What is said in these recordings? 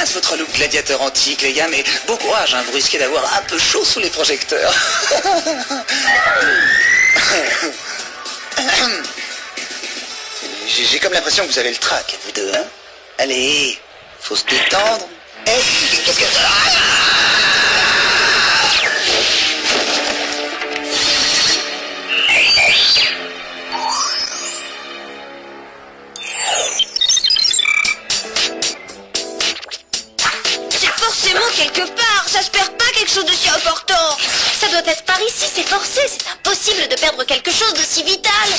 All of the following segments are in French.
classe votre look gladiateur antique, les gars, mais bon courage, hein, vous risquez d'avoir un peu chaud sous les projecteurs. J'ai comme l'impression que vous avez le trac, vous deux, hein. Allez, faut se détendre. Qu'est-ce que ça... Quelque part, ça se perd pas quelque chose de si important. Ça doit être par ici, c'est forcé. C'est impossible de perdre quelque chose de si vital.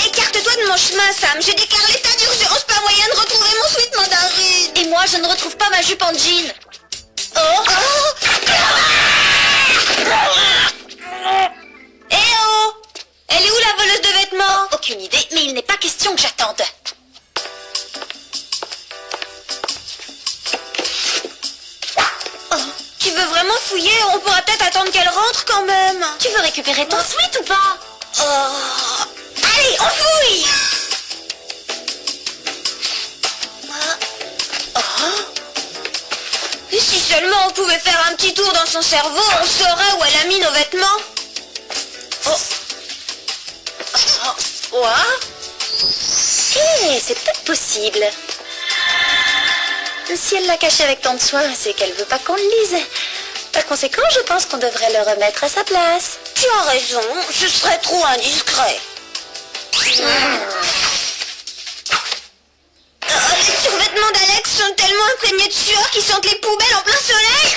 Écarte-toi de mon chemin, Sam. J'ai déclaré l'état d'urgence, pas moyen de retrouver mon sweat mandarine. Et moi, je ne retrouve pas ma jupe en jean. Elle est où la voleuse de vêtements? Aucune idée, mais il n'est pas question que j'attende. Tu veux vraiment fouiller? On pourra peut-être attendre qu'elle rentre quand même. Tu veux récupérer ton sweat ou pas? Allez, on fouille. Et si seulement on pouvait faire un petit tour dans son cerveau, on saurait où elle a mis nos vêtements. C'est peut-être possible. Si elle l'a caché avec tant de soin, c'est qu'elle veut pas qu'on le lise. Par conséquent, je pense qu'on devrait le remettre à sa place. Tu as raison, ce serait trop indiscret. Les survêtements d'Alex sont tellement imprégnés de sueur qu'ils sentent les poubelles en plein soleil.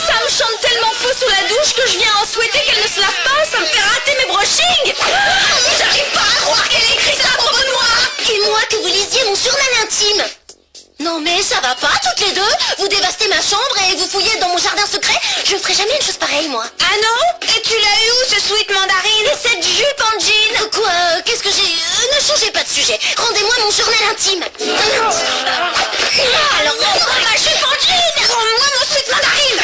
Ça me chante tellement faux sous la douche que je viens en souhaiter qu'elle ne se lave pas. Ça me fait rater mes brushings. J'arrive pas à croire qu'elle ait écrit ça à propos de moi. Et moi que vous lisiez mon journal intime. Non mais ça va pas toutes les deux. Vous dévastez ma chambre et vous fouillez dans mon jardin secret. Je ferai jamais une chose pareille moi. Ah non? Et tu l'as eu où ce sweat mandarine? Et cette jupe en jean? Quoi? Qu'est-ce que j'ai... Ne changez pas de sujet. Rendez-moi mon journal intime. Alors rends-moi ma jupe en jean. Rends-moi mon sweat mandarine.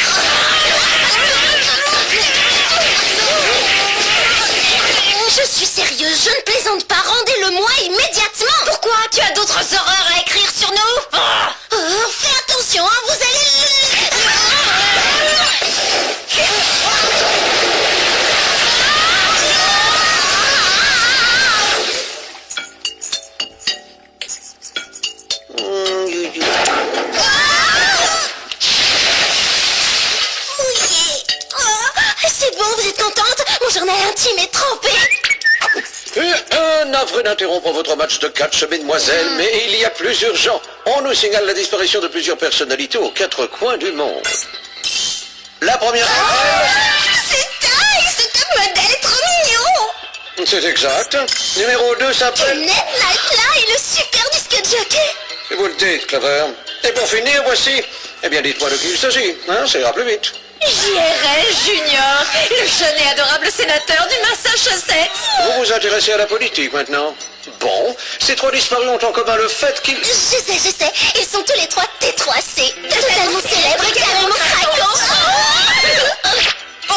Je suis sérieuse, je ne plaisante pas. Rendez-le-moi immédiatement. Pourquoi? Tu as d'autres horreurs à écrire sur nous? Fais attention, hein, vous allez... C'est bon, vous êtes contente? Mon journal intime est trempé. Navré d'interrompre votre match de catch, mesdemoiselles, mais il y a plus urgent. On nous signale la disparition de plusieurs personnalités aux quatre coins du monde. La première... C'est dingue, ce top modèle est trop mignon. C'est exact. Numéro 2 s'appelle... Ned Nightla et le super disque jockey. Si vous le dites, Clever. Et pour finir, voici... Eh bien, dites-moi de qui il s'agit, hein, ça ira plus vite. J.R.L. Junior, le jeune et adorable sénateur du Massachusetts. Vous vous intéressez à la politique maintenant? Bon, ces trois disparus ont en commun le fait qu'ils... Je sais, ils sont tous les trois T3C, totalement célèbres et carrément craquants.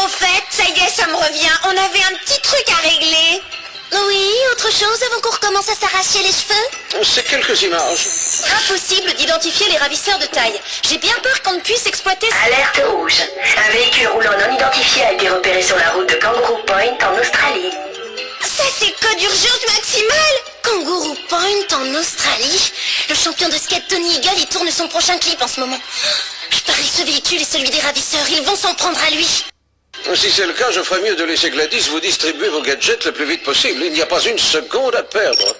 Au fait, ça y est, ça me revient, on avait un petit truc à régler. Oui, autre chose avant qu'on recommence à s'arracher les cheveux? C'est quelques images. Impossible d'identifier les ravisseurs de taille. J'ai bien peur qu'on ne puisse exploiter... Alerte rouge. Un véhicule roulant non identifié a été repéré sur la route de Kangaroo Point en Australie. Ça c'est code d'urgence maximal. Kangaroo Point en Australie. Le champion de skate Tony Eagle y tourne son prochain clip en ce moment. Je parie que ce véhicule est celui des ravisseurs. Ils vont s'en prendre à lui. Si c'est le cas, je ferais mieux de laisser Gladys vous distribuer vos gadgets le plus vite possible. Il n'y a pas une seconde à perdre.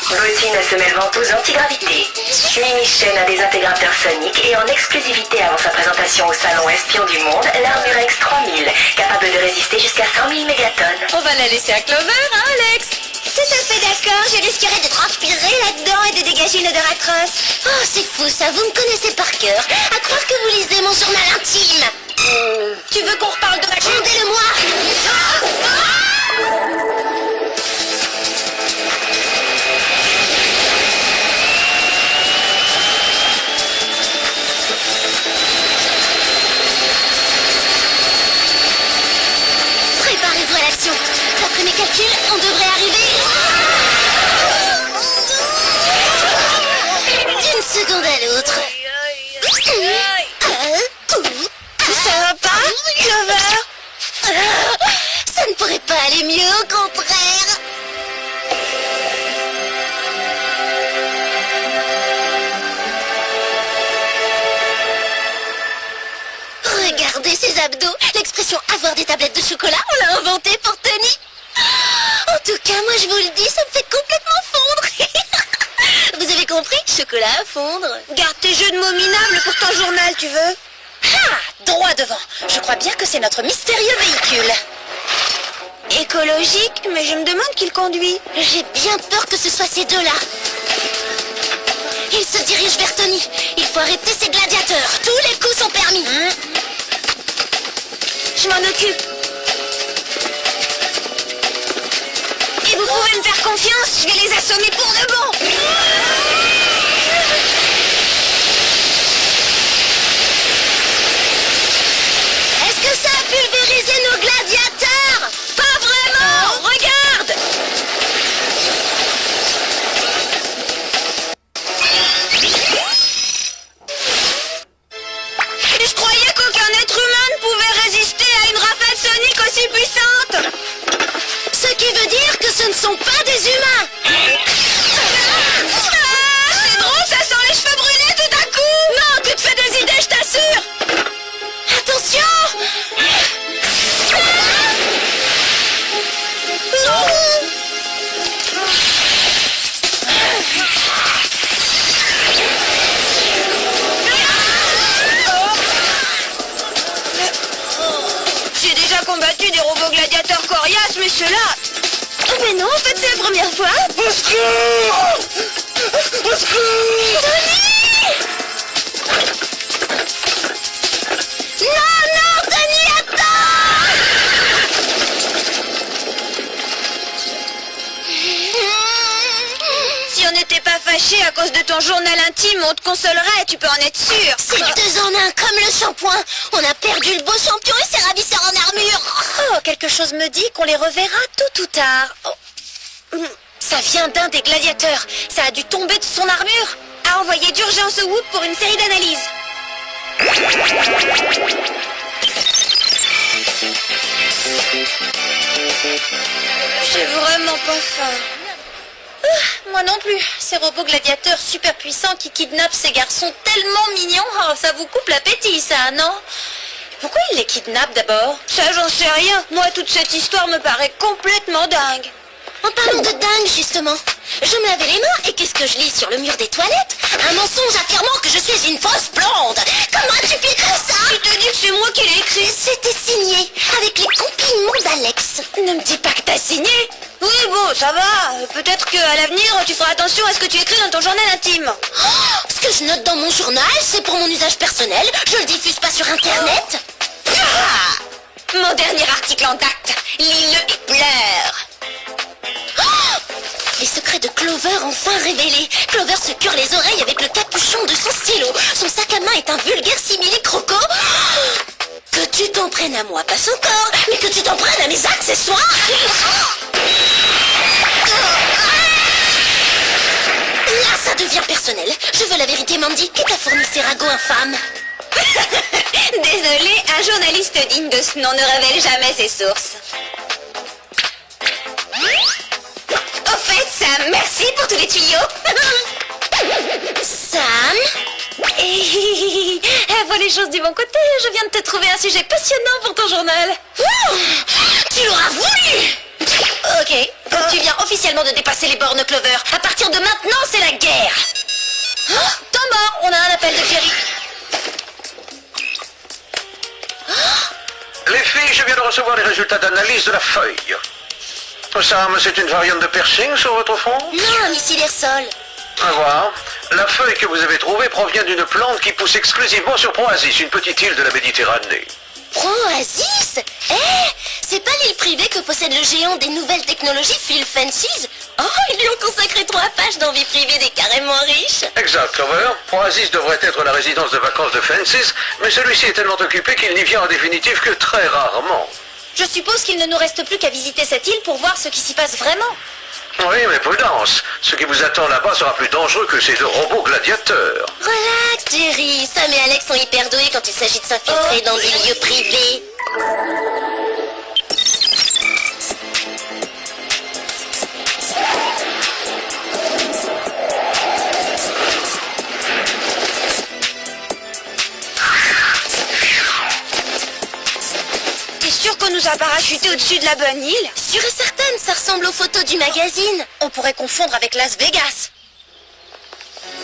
Bottine à semelle ventouse antigravité. Mimi Chen a des intégrateurs soniques et en exclusivité avant sa présentation au salon Espion du Monde, l'Armurex 3000, capable de résister jusqu'à 100 000 mégatonnes. On va la laisser à Clover, hein, Alex? Tout à fait d'accord, je risquerais de transpirer là-dedans et de dégager une odeur atroce. Oh, c'est fou ça, vous me connaissez par cœur. À croire que vous lisez mon journal intime. Tu veux qu'on reparle de ma jupe? Rendez-le-moi. Préparez-vous à l'action. D'après mes calculs, on devrait pas aller mieux, au contraire. Regardez ces abdos. L'expression avoir des tablettes de chocolat, on l'a inventée pour Tony. En tout cas, moi je vous le dis, ça me fait complètement fondre. Vous avez compris? Chocolat à fondre. Garde tes jeux de mots minables pour ton journal, tu veux? Ah, droit devant. Je crois bien que c'est notre mystérieux véhicule. Écologique, mais je me demande qui le conduit. J'ai bien peur que ce soit ces deux-là. Ils se dirigent vers Tony. Il faut arrêter ces gladiateurs. Tous les coups sont permis. Je m'en occupe. Et vous pouvez me faire confiance, je vais les assommer pour de bon. Est-ce que ça a pulvérisé nos gladiateurs? Pas vraiment. Regarde. Je croyais qu'aucun être humain ne pouvait résister à une rafale sonique aussi puissante. Ce qui veut dire que ce ne sont pas des humains. C'est drôle, ça sent les cheveux brûlés tout à coup. Non, tu te fais des idées, je t'assure. Attention. J'ai déjà combattu des robots gladiateurs coriaces, mais ceux-là... Mais non, en fait, c'est la première fois. Au secours! Au secours! Non, Tony, Si on n'était pas fâchés à cause de ton journal intime, on te consolerait, tu peux en être sûr. c'est deux en un, comme le shampoing. On a perdu le beau champion et ses ravisseurs en armure. Oh, quelque chose me dit qu'on les reverra tôt ou tard. Oh. Ça vient d'un des gladiateurs. Ça a dû tomber de son armure. À envoyer d'urgence au Whoop pour une série d'analyses. J'ai vraiment pas faim. Moi non plus. Ces robots gladiateurs super puissants qui kidnappent ces garçons tellement mignons. Oh, ça vous coupe l'appétit, ça, non? Pourquoi ils les kidnappent d'abord? Ça, j'en sais rien. Moi, toute cette histoire me paraît complètement dingue. En parlant de dingue, justement, je me lavais les mains et qu'est-ce que je lis sur le mur des toilettes? Un mensonge affirmant que je suis une fausse blonde. Comment as-tu pu écrire ça? Tu te dis que c'est moi qui l'ai écrit? C'était signé avec les compliments d'Alex. Ne me dis pas que t'as signé. Oui, bon, ça va. Peut-être qu'à l'avenir, tu feras attention à ce que tu écris dans ton journal intime. Oh, ce que je note dans mon journal, c'est pour mon usage personnel. Je le diffuse pas sur Internet. Ah, mon dernier article en date. Lis-le et pleure. Oh, les secrets de Clover enfin révélés. Clover se cure les oreilles avec le capuchon de son stylo. Son sac à main est un vulgaire simili-croco. Que tu t'en prennes à moi, pas encore, mais que tu t'en prennes à mes accessoires. Là, ça devient personnel. Je veux la vérité, Mandy. Qui t'a fourni ces ragots infâmes? Désolé, un journaliste digne de ce nom ne révèle jamais ses sources. Au fait, Sam, merci pour tous les tuyaux. Sam? Et vois les choses du bon côté, je viens de te trouver un sujet passionnant pour ton journal. Tu l'auras voulu! Ok, tu viens officiellement de dépasser les bornes, Clover. À partir de maintenant, c'est la guerre. Oh, temps mort, on a un appel de Jerry. Les filles, je viens de recevoir les résultats d'analyse de la feuille. Sam, c'est une variante de piercing sur votre front? Non, un missile air-sol. À voir. La feuille que vous avez trouvée provient d'une plante qui pousse exclusivement sur Proasis, une petite île de la Méditerranée. Proasis? C'est pas l'île privée que possède le géant des nouvelles technologies, Phil Fences? Oh, ils lui ont consacré 3 pages dans vie privée des carrément riches. Exact, Clover. Proasis devrait être la résidence de vacances de Fences, mais celui-ci est tellement occupé qu'il n'y vient en définitive que très rarement. Je suppose qu'il ne nous reste plus qu'à visiter cette île pour voir ce qui s'y passe vraiment. Oui, mais prudence. Ce qui vous attend là-bas sera plus dangereux que ces 2 robots gladiateurs. Relax, Jerry. Sam et Alex sont hyper doués quand il s'agit de s'infiltrer dans des lieux privés. nous a parachutés au-dessus de la bonne île? Sûre et certaine, ça ressemble aux photos du magazine. On pourrait confondre avec Las Vegas.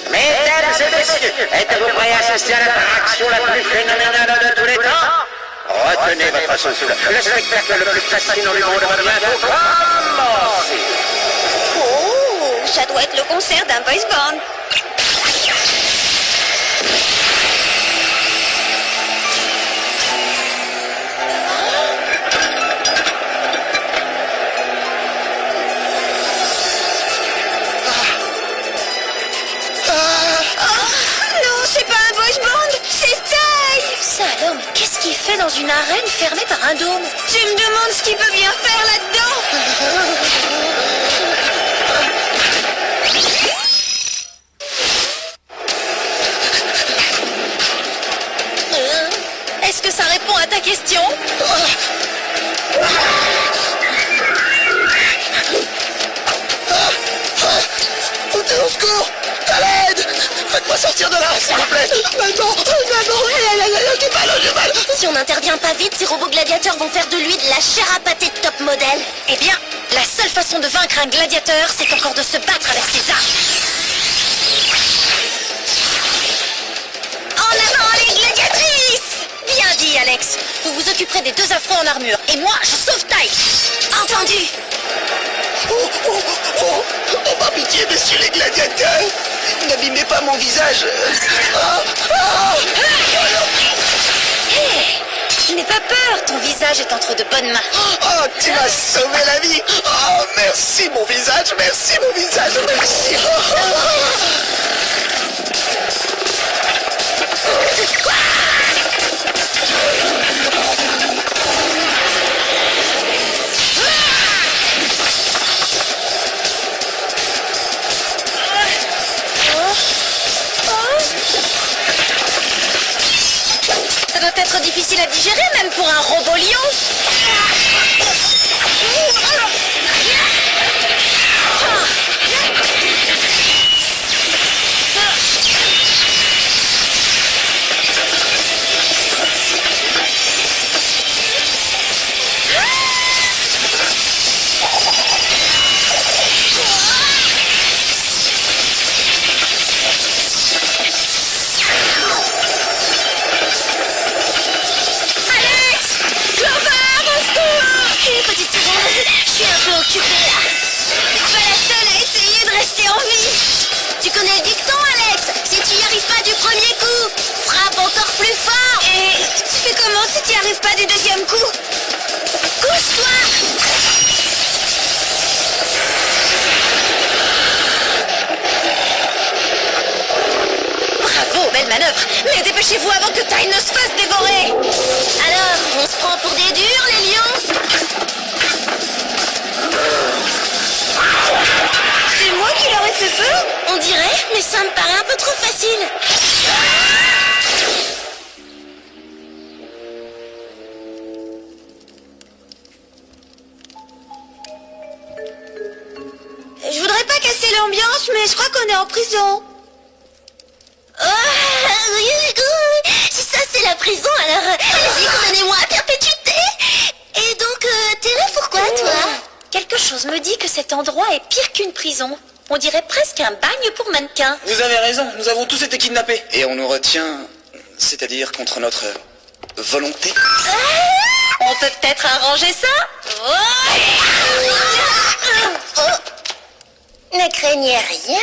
Mesdames et messieurs, êtes-vous prêts à assister à l'attraction la plus phénoménale de tous les temps? Retenez votre souffle. Le spectacle le plus fascinant du monde va bientôt commencer. Oh, ça doit être le concert d'un boys band. Ça alors, mais qu'est-ce qu'il fait dans une arène fermée par un dôme? Je me demande ce qu'il peut bien faire là-dedans. Est-ce que ça répond à ta question? Au secours! À l'aide! Faites-moi sortir de là, s'il vous plaît! Maman! J'ai mal! Si on n'intervient pas vite, ces robots gladiateurs vont faire de lui de la chair à pâté de top modèle. Eh bien, la seule façon de vaincre un gladiateur, c'est encore de se battre avec ses armes. En avant les gladiatrices! Bien dit, Alex. Vous vous occuperez des deux affreux en armure. Et moi, je sauve Ty. Entendu? Par pitié, messieurs les gladiateurs! N'abîmez pas mon visage! Hé, n'aie pas peur, ton visage est entre de bonnes mains. Oh, tu m'as sauvé la vie! Oh, merci mon visage, merci! Ça doit être difficile à digérer, même pour un robot lion. Occupée là. Pas la seule à essayer de rester en vie. Tu connais le dicton, Alex? Si tu y arrives pas du premier coup, frappe encore plus fort. Et tu fais comment si tu n'y arrives pas du deuxième coup? Couche-toi. Bravo, belle manœuvre. Mais dépêchez-vous avant que Ty ne se fasse dévorer. Alors, on se prend pour des durs, les lions? C'est moi qui leur ai fait peur? On dirait, mais ça me paraît un peu trop facile. Je voudrais pas casser l'ambiance, mais je crois qu'on est en prison. Si ça c'est la prison, alors allez-y, condamnez-moi à perpétuité. Et donc, t'es là pourquoi, toi? Quelque chose me dit que cet endroit est pire qu'une prison. On dirait presque un bagne pour mannequins. Vous avez raison, nous avons tous été kidnappés. Et on nous retient, c'est-à-dire contre notre volonté. On peut peut-être arranger ça. Ne craignez rien.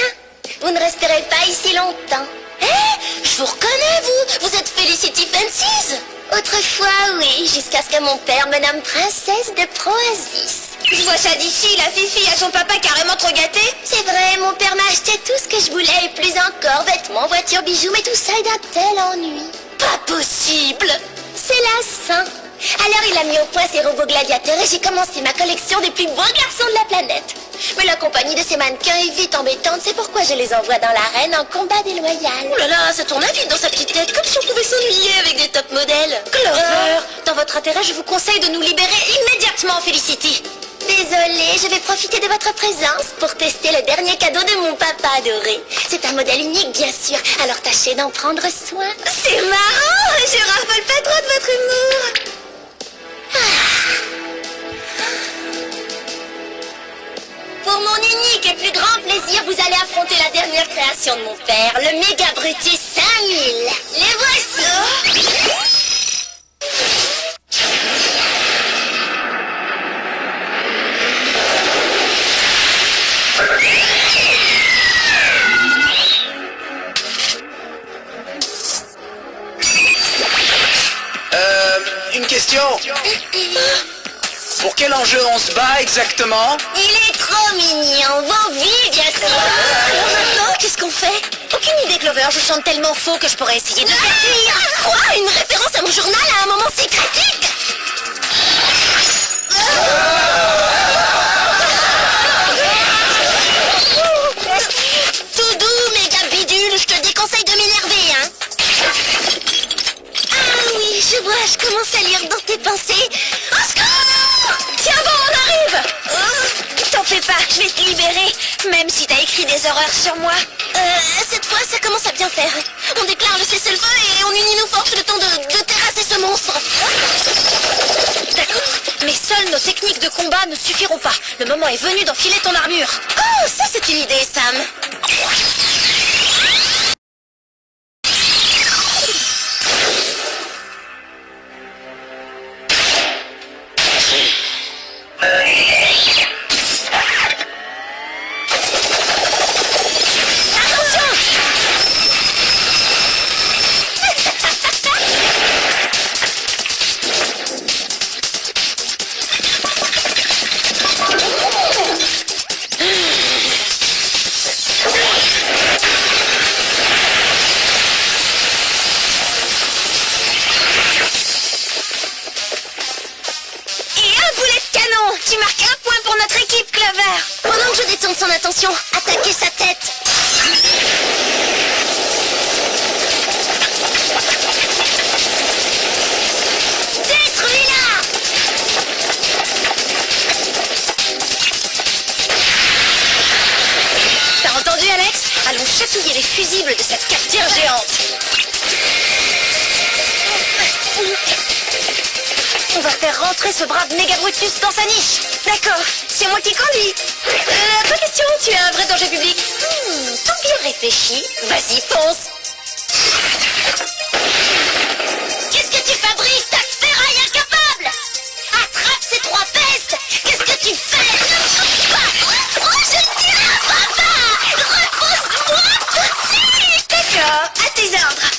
Vous ne resterez pas ici longtemps. Je vous reconnais, vous. Vous êtes Felicity Fences. Autrefois, oui, jusqu'à ce que mon père me nomme princesse de Proasis. Je vois ça d'ici, la fille a son papa carrément trop gâté. C'est vrai, mon père m'a acheté tout ce que je voulais et plus encore. Vêtements, voitures, bijoux, mais tout ça est d'un tel ennui. Pas possible. C'est lassant. Alors il a mis au point ses robots gladiateurs et j'ai commencé ma collection des plus beaux garçons de la planète. Mais la compagnie de ces mannequins est vite embêtante, c'est pourquoi je les envoie dans l'arène en combat déloyal. Oh là là, ça tourne vite dans sa petite tête, comme si on pouvait s'ennuyer avec des top modèles. Clover, dans votre intérêt, je vous conseille de nous libérer immédiatement, Felicity. Désolée, je vais profiter de votre présence pour tester le dernier cadeau de mon papa adoré. C'est un modèle unique, bien sûr, alors tâchez d'en prendre soin. C'est marrant, je raffole pas trop de votre humour. Ah. mon unique et plus grand plaisir, vous allez affronter la dernière création de mon père, le Méga Brutus 5000. Les voici. Une question. Pour quel enjeu on se bat exactement? Il est trop mignon, vos vies, bien sûr. Alors maintenant, qu'est-ce qu'on fait? Aucune idée, Clover, je chante tellement faux que je pourrais essayer de faire cuire. Quoi? Une référence à mon journal à un moment si critique? Tout doux, méga bidule, je te déconseille de m'énerver, hein. Ah oui, je vois, je commence à lire dans tes pensées. Au secours! Tiens bon, on arrive. T'en fais pas, je vais te libérer, même si t'as écrit des horreurs sur moi. Cette fois, ça commence à bien faire. On déclare le cessez-le-feu et on unit nos forces le temps de terrasser ce monstre. D'accord, mais seules nos techniques de combat ne suffiront pas. Le moment est venu d'enfiler ton armure. Oh, ça c'est une idée, Sam. Tu marques un point pour notre équipe, Clover. Pendant que je détourne son attention, attaquez sa tête. Détruis-la! T'as entendu, Alex? Allons chatouiller les fusibles de cette cafetière géante. On va faire rentrer ce brave Méga Brutus dans sa niche. D'accord, c'est moi qui conduis. Pas question, tu es un vrai danger public. Tout bien réfléchi. Vas-y, fonce. Qu'est-ce que tu fabriques, ta ferraille incapable? Attrape ces trois pestes. Qu'est-ce que tu fais? Oh, je dirais à papa. Repousse-moi tout de suite. D'accord, à tes ordres.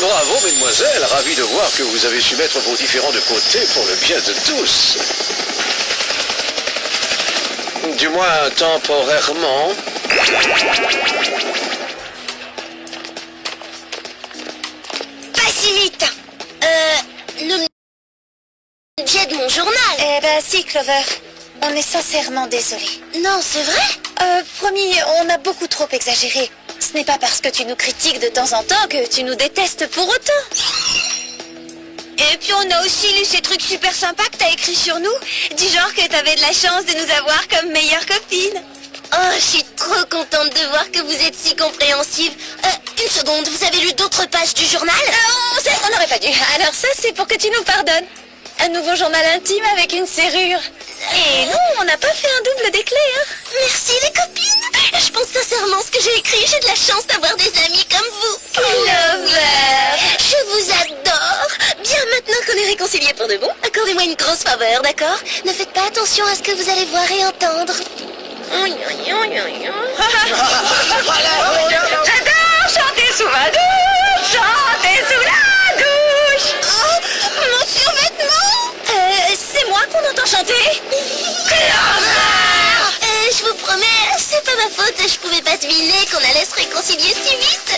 Bravo, mesdemoiselles, ravi de voir que vous avez su mettre vos différends de côté pour le bien de tous. Du moins, temporairement. Pas si vite. Le biais de mon journal. Eh ben si, Clover. On est sincèrement désolés. Non, c'est vrai? Promis, on a beaucoup trop exagéré. Ce n'est pas parce que tu nous critiques de temps en temps que tu nous détestes pour autant. Et puis on a aussi lu ces trucs super sympas que t'as écrits sur nous, du genre que t'avais de la chance de nous avoir comme meilleure copine. Oh, je suis trop contente de voir que vous êtes si compréhensive. Une seconde, vous avez lu d'autres pages du journal? On n'aurait pas dû. Alors ça, c'est pour que tu nous pardonnes. Un nouveau journal intime avec une serrure. Et non, on n'a pas fait un double des clés, hein. Merci les copines. Je pense sincèrement ce que j'ai écrit. J'ai de la chance d'avoir des amis comme vous. Clover. Je vous adore. Bien, maintenant qu'on est réconciliés pour de bon, accordez-moi une grosse faveur, d'accord? Ne faites pas attention à ce que vous allez voir et entendre. J'adore chanter sous ma douche. Chanter sous la douche. Oh, mon survêtement. C'est moi qu'on entend chanter. Je vous promets, c'est pas ma faute. Je pouvais pas deviner qu'on allait se réconcilier si vite.